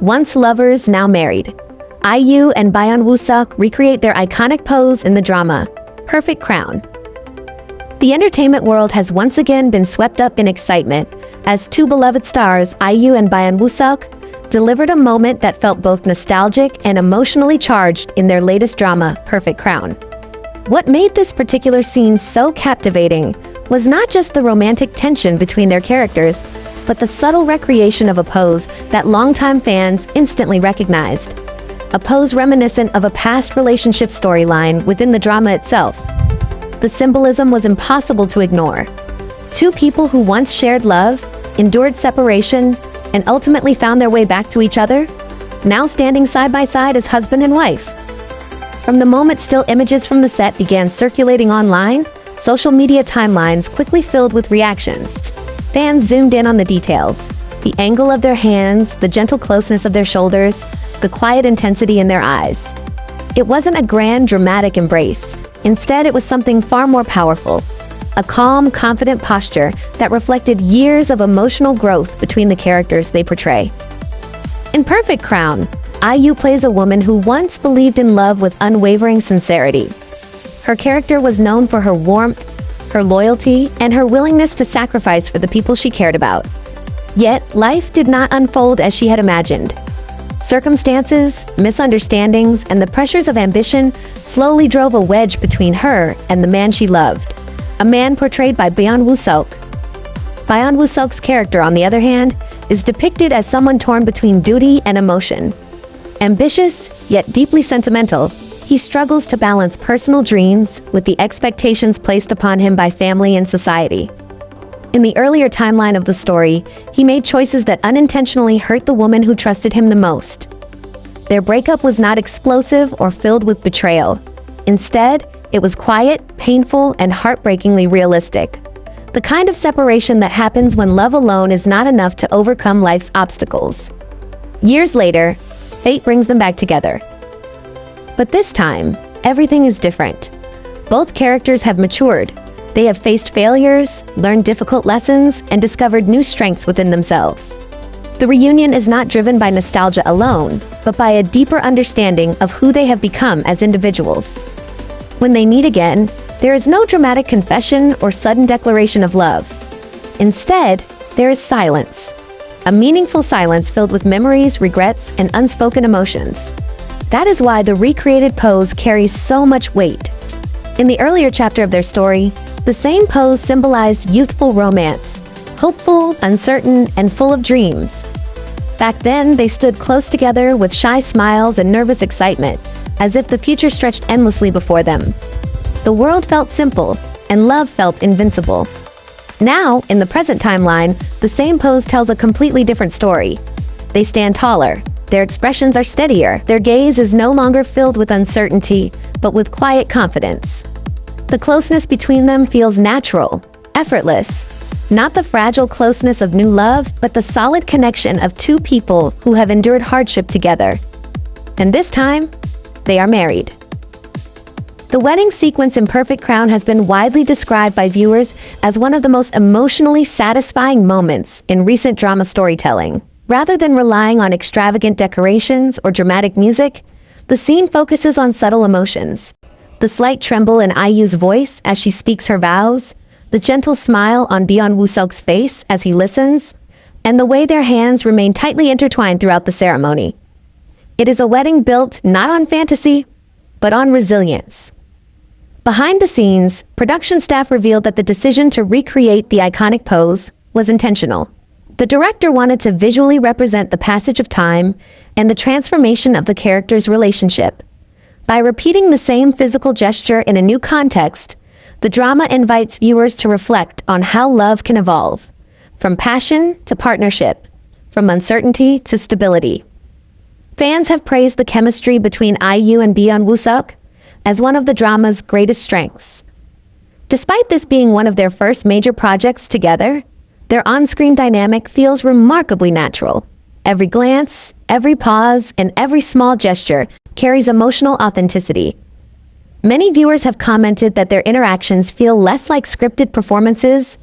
Once lovers, now married. IU and Byeon Woo Seok recreate their iconic pose in the drama, Perfect Crown. The entertainment world has once again been swept up in excitement as two beloved stars, IU and Byeon Woo Seok, delivered a moment that felt both nostalgic and emotionally charged in their latest drama, Perfect Crown. What made this particular scene so captivating was not just the romantic tension between their characters, but the subtle recreation of a pose that longtime fans instantly recognized. A pose reminiscent of a past relationship storyline within the drama itself. The symbolism was impossible to ignore. Two people who once shared love, endured separation, and ultimately found their way back to each other, now standing side by side as husband and wife. From the moment still images from the set began circulating online, social media timelines quickly filled with reactions. Fans zoomed in on the details, the angle of their hands, the gentle closeness of their shoulders, the quiet intensity in their eyes. It wasn't a grand, dramatic embrace. Instead, it was something far more powerful. A calm, confident posture that reflected years of emotional growth between the characters they portray. In Perfect Crown, IU plays a woman who once believed in love with unwavering sincerity. Her character was known for her warmth, her loyalty, and her willingness to sacrifice for the people she cared about. Yet, life did not unfold as she had imagined. Circumstances, misunderstandings, and the pressures of ambition slowly drove a wedge between her and the man she loved, a man portrayed by Byeon Woo Seok. Byeon Woo Seok's character, on the other hand, is depicted as someone torn between duty and emotion. Ambitious, yet deeply sentimental, he struggles to balance personal dreams with the expectations placed upon him by family and society. In the earlier timeline of the story, he made choices that unintentionally hurt the woman who trusted him the most. Their breakup was not explosive or filled with betrayal. Instead, it was quiet, painful, and heartbreakingly realistic. The kind of separation that happens when love alone is not enough to overcome life's obstacles. Years later, fate brings them back together. But this time, everything is different. Both characters have matured. They have faced failures, learned difficult lessons, and discovered new strengths within themselves. The reunion is not driven by nostalgia alone, but by a deeper understanding of who they have become as individuals. When they meet again, there is no dramatic confession or sudden declaration of love. Instead, there is silence. A meaningful silence filled with memories, regrets, and unspoken emotions. That is why the recreated pose carries so much weight. In the earlier chapter of their story, the same pose symbolized youthful romance, hopeful, uncertain, and full of dreams. Back then, they stood close together with shy smiles and nervous excitement, as if the future stretched endlessly before them. The world felt simple, and love felt invincible. Now, in the present timeline, the same pose tells a completely different story. They stand taller, their expressions are steadier, their gaze is no longer filled with uncertainty, but with quiet confidence. The closeness between them feels natural, effortless. Not the fragile closeness of new love, but the solid connection of two people who have endured hardship together. And this time, they are married. The wedding sequence in Perfect Crown has been widely described by viewers as one of the most emotionally satisfying moments in recent drama storytelling. Rather than relying on extravagant decorations or dramatic music, the scene focuses on subtle emotions. The slight tremble in IU's voice as she speaks her vows, the gentle smile on Byeon Woo Seok's face as he listens, and the way their hands remain tightly intertwined throughout the ceremony. It is a wedding built not on fantasy, but on resilience. Behind the scenes, production staff revealed that the decision to recreate the iconic pose was intentional. The director wanted to visually represent the passage of time and the transformation of the characters' relationship. By repeating the same physical gesture in a new context, the drama invites viewers to reflect on how love can evolve, from passion to partnership, from uncertainty to stability. Fans have praised the chemistry between IU and Byeon Woo Seok as one of the drama's greatest strengths. Despite this being one of their first major projects together, their on-screen dynamic feels remarkably natural. Every glance, every pause, and every small gesture carries emotional authenticity. Many viewers have commented that their interactions feel less like scripted performances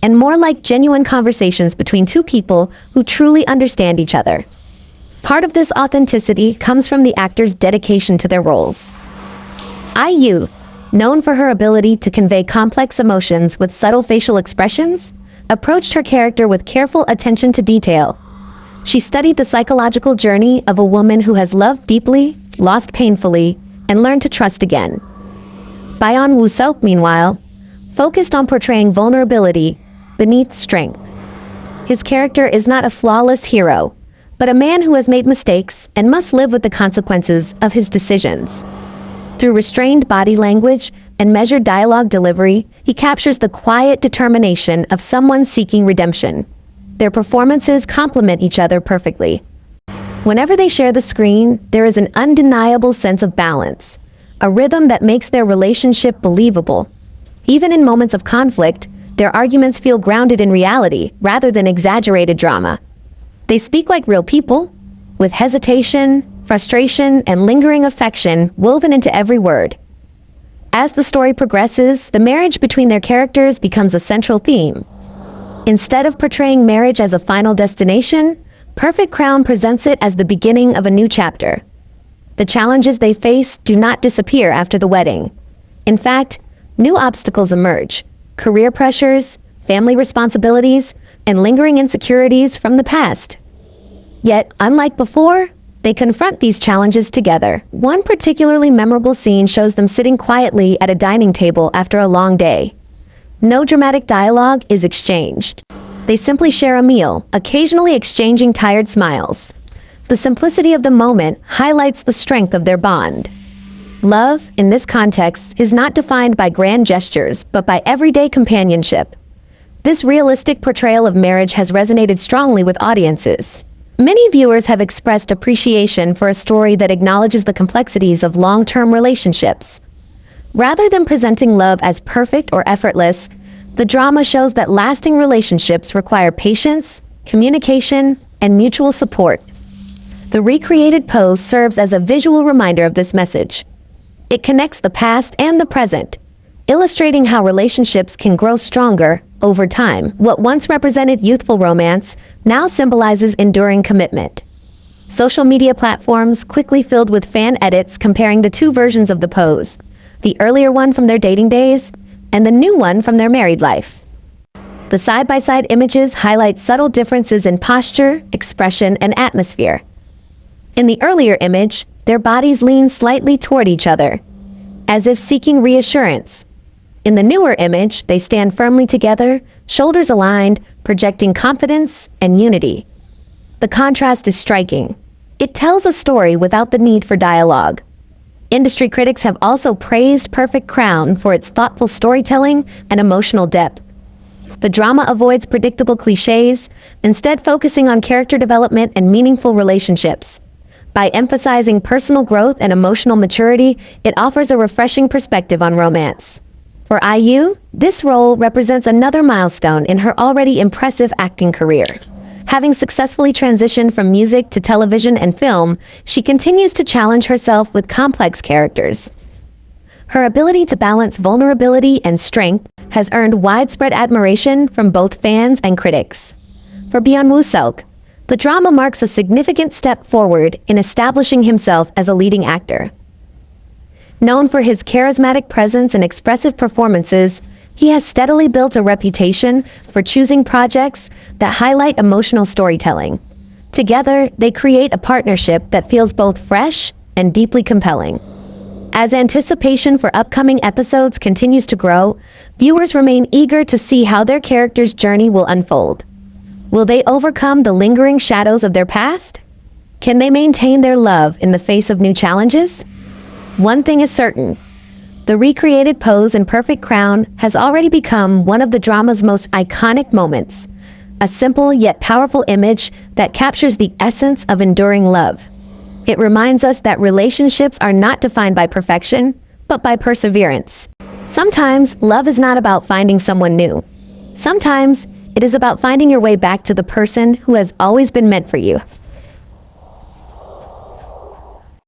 and more like genuine conversations between two people who truly understand each other. Part of this authenticity comes from the actors' dedication to their roles. IU, known for her ability to convey complex emotions with subtle facial expressions, approached her character with careful attention to detail. She studied the psychological journey of a woman who has loved deeply, lost painfully, and learned to trust again. Byeon Woo Seok, meanwhile, focused on portraying vulnerability beneath strength. His character is not a flawless hero, but a man who has made mistakes and must live with the consequences of his decisions. Through restrained body language and measured dialogue delivery, he captures the quiet determination of someone seeking redemption. Their performances complement each other perfectly. Whenever they share the screen, there is an undeniable sense of balance, a rhythm that makes their relationship believable. Even in moments of conflict, their arguments feel grounded in reality rather than exaggerated drama. They speak like real people, with hesitation, frustration, and lingering affection woven into every word. As the story progresses, the marriage between their characters becomes a central theme. Instead of portraying marriage as a final destination, Perfect Crown presents it as the beginning of a new chapter. The challenges they face do not disappear after the wedding. In fact, new obstacles emerge: career pressures, family responsibilities, and lingering insecurities from the past. Yet, unlike before, they confront these challenges together. One particularly memorable scene shows them sitting quietly at a dining table after a long day. No dramatic dialogue is exchanged. They simply share a meal, occasionally exchanging tired smiles. The simplicity of the moment highlights the strength of their bond. Love, in this context, is not defined by grand gestures, but by everyday companionship. This realistic portrayal of marriage has resonated strongly with audiences. Many viewers have expressed appreciation for a story that acknowledges the complexities of long-term relationships. Rather than presenting love as perfect or effortless, the drama shows that lasting relationships require patience, communication, and mutual support. The recreated pose serves as a visual reminder of this message. It connects the past and the present, illustrating how relationships can grow stronger over time. What once represented youthful romance now symbolizes enduring commitment. Social media platforms quickly filled with fan edits comparing the two versions of the pose, the earlier one from their dating days and the new one from their married life. The side-by-side images highlight subtle differences in posture, expression, and atmosphere. In the earlier image, their bodies lean slightly toward each other, as if seeking reassurance. In the newer image, they stand firmly together, shoulders aligned, projecting confidence and unity. The contrast is striking. It tells a story without the need for dialogue. Industry critics have also praised Perfect Crown for its thoughtful storytelling and emotional depth. The drama avoids predictable cliches, instead focusing on character development and meaningful relationships. By emphasizing personal growth and emotional maturity, it offers a refreshing perspective on romance. For IU, this role represents another milestone in her already impressive acting career. Having successfully transitioned from music to television and film, she continues to challenge herself with complex characters. Her ability to balance vulnerability and strength has earned widespread admiration from both fans and critics. For Byeon Woo Seok, the drama marks a significant step forward in establishing himself as a leading actor. Known for his charismatic presence and expressive performances, he has steadily built a reputation for choosing projects that highlight emotional storytelling. Together, they create a partnership that feels both fresh and deeply compelling. As anticipation for upcoming episodes continues to grow, viewers remain eager to see how their characters' journey will unfold. Will they overcome the lingering shadows of their past? Can they maintain their love in the face of new challenges? One thing is certain: the recreated pose in Perfect Crown has already become one of the drama's most iconic moments, a simple yet powerful image that captures the essence of enduring love. It reminds us that relationships are not defined by perfection, but by perseverance. Sometimes, love is not about finding someone new. Sometimes, it is about finding your way back to the person who has always been meant for you.